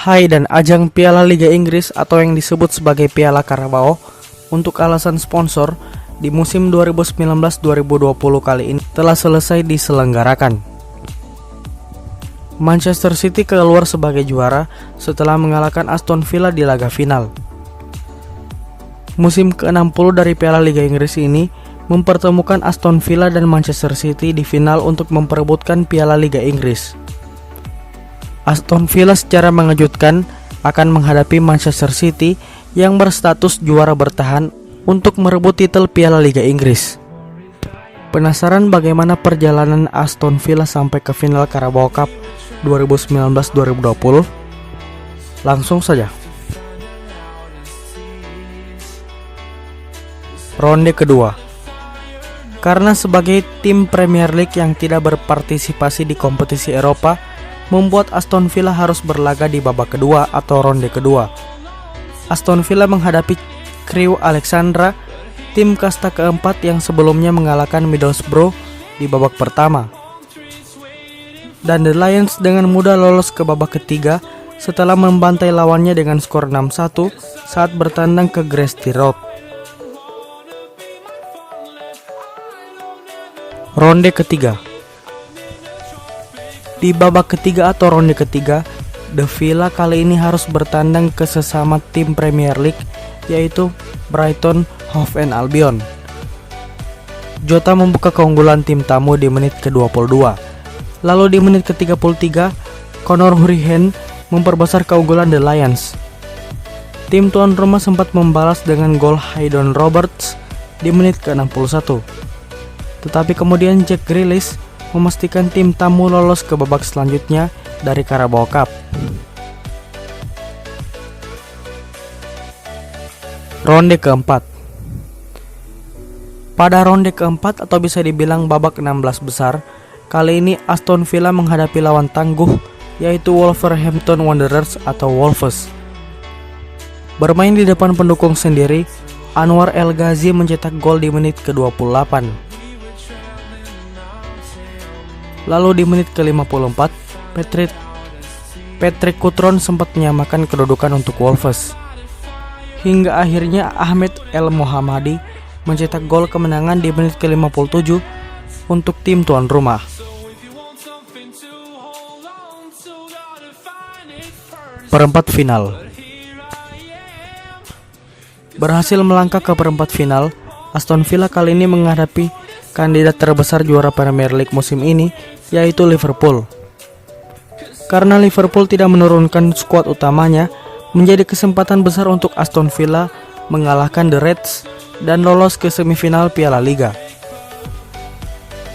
Hai dan ajang Piala Liga Inggris atau yang disebut sebagai Piala Carabao untuk alasan sponsor di musim 2019-2020 kali ini telah selesai diselenggarakan. Manchester City keluar sebagai juara setelah mengalahkan Aston Villa di laga final. Musim ke-60 dari Piala Liga Inggris ini mempertemukan Aston Villa dan Manchester City di final untuk memperebutkan Piala Liga Inggris. Aston Villa secara mengejutkan akan menghadapi Manchester City yang berstatus juara bertahan untuk merebut titel Piala Liga Inggris. Penasaran bagaimana perjalanan Aston Villa sampai ke final Carabao Cup 2019-2020? Langsung saja. Ronde kedua. Karena sebagai tim Premier League yang tidak berpartisipasi di kompetisi Eropa, membuat Aston Villa harus berlaga di babak kedua atau ronde kedua. Aston Villa menghadapi Crewe Alexandra, tim kasta keempat yang sebelumnya mengalahkan Middlesbrough di babak pertama. Dan The Lions dengan mudah lolos ke babak ketiga setelah membantai lawannya dengan skor 6-1 saat bertandang ke Gresty Road. Ronde ketiga. Di babak ketiga atau ronde ketiga, The Villa kali ini harus bertandang ke sesama tim Premier League, yaitu Brighton Hove Albion. Jota membuka keunggulan tim tamu di menit ke-22. Lalu di menit ke-33, Conor Hourihane memperbesar keunggulan The Lions. Tim tuan rumah sempat membalas dengan gol Haydon Roberts di menit ke-61. Tetapi kemudian Jack Grealish memastikan tim tamu lolos ke babak selanjutnya dari Carabao Cup. Ronde keempat. Pada ronde keempat atau bisa dibilang babak 16 besar, kali ini Aston Villa menghadapi lawan tangguh yaitu Wolverhampton Wanderers atau Wolves. Bermain di depan pendukung sendiri, Anwar El Ghazi mencetak gol di menit ke-28. Lalu di menit ke-54, Patrick Cutrone sempat menyamakan kedudukan untuk Wolves. Hingga akhirnya Ahmed El Mohammadi mencetak gol kemenangan di menit ke-57 untuk tim tuan rumah. Perempat final. Berhasil melangkah ke perempat final, Aston Villa kali ini menghadapi kandidat terbesar juara Premier League musim ini, yaitu Liverpool. Karena Liverpool tidak menurunkan skuad utamanya, menjadi kesempatan besar untuk Aston Villa mengalahkan The Reds dan lolos ke semifinal Piala Liga.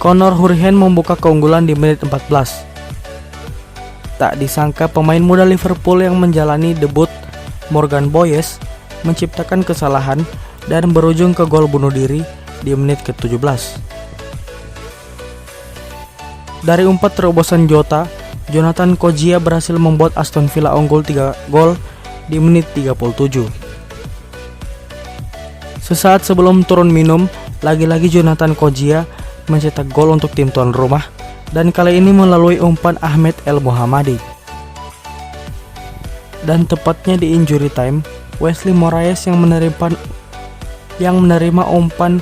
Conor Hourihane membuka keunggulan di menit 14. Tak disangka pemain muda Liverpool yang menjalani debut, Morgan Boyes, menciptakan kesalahan dan berujung ke gol bunuh diri di menit ke-17. Dari umpan terobosan Jota, Jonathan Kodjia berhasil membuat Aston Villa unggul 3 gol di menit 37. Sesaat sebelum turun minum, lagi-lagi Jonathan Kodjia mencetak gol untuk tim tuan rumah, dan kali ini melalui umpan Ahmed El Mohammadi. Dan tepatnya di injury time, Wesley Moraes yang menerima umpan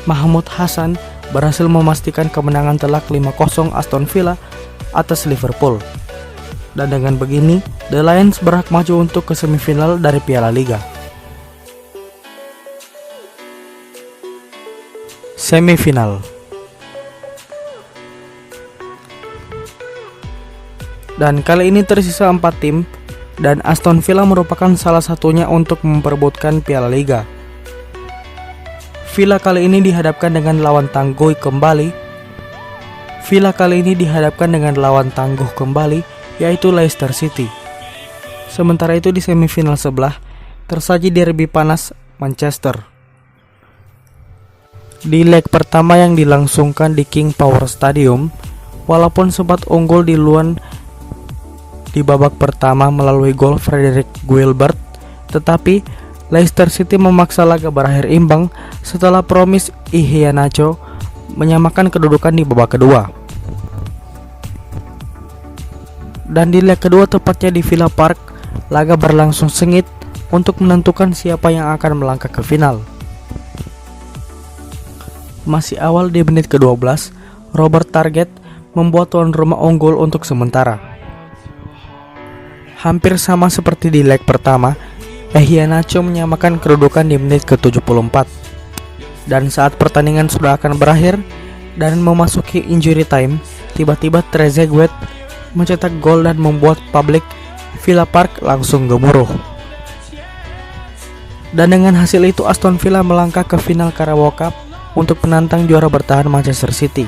Mahmud Hassan berhasil memastikan kemenangan telak 5-0 Aston Villa atas Liverpool. Dan dengan begini, The Lions berhak maju untuk ke semifinal dari Piala Liga. Semifinal. Dan kali ini tersisa 4 tim, dan Aston Villa merupakan salah satunya untuk memperebutkan Piala Liga. Villa kali ini dihadapkan dengan lawan tangguh kembali, yaitu Leicester City. Sementara itu di semifinal sebelah tersaji derby panas Manchester. Di leg pertama yang dilangsungkan di King Power Stadium, walaupun sempat unggul di Luan di babak pertama melalui gol Frederick Guilbert, tetapi Leicester City memaksa laga berakhir imbang setelah Promise Iheanacho menyamakan kedudukan di babak kedua. Dan di leg kedua tepatnya di Villa Park, laga berlangsung sengit untuk menentukan siapa yang akan melangkah ke final. Masih awal di menit ke-12, Robert Target membuat tuan rumah unggul untuk sementara. Hampir sama seperti di leg pertama, Iheanacho menyamakan kedudukan di menit ke-74. Dan saat pertandingan sudah akan berakhir dan memasuki injury time, tiba-tiba Trezeguet mencetak gol dan membuat publik Villa Park langsung gemuruh. Dan dengan hasil itu Aston Villa melangkah ke final Carabao Cup untuk penantang juara bertahan Manchester City.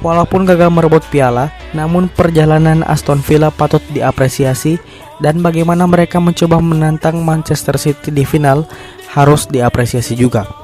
Walaupun gagal merebut piala, namun perjalanan Aston Villa patut diapresiasi dan bagaimana mereka mencoba menantang Manchester City di final harus diapresiasi juga.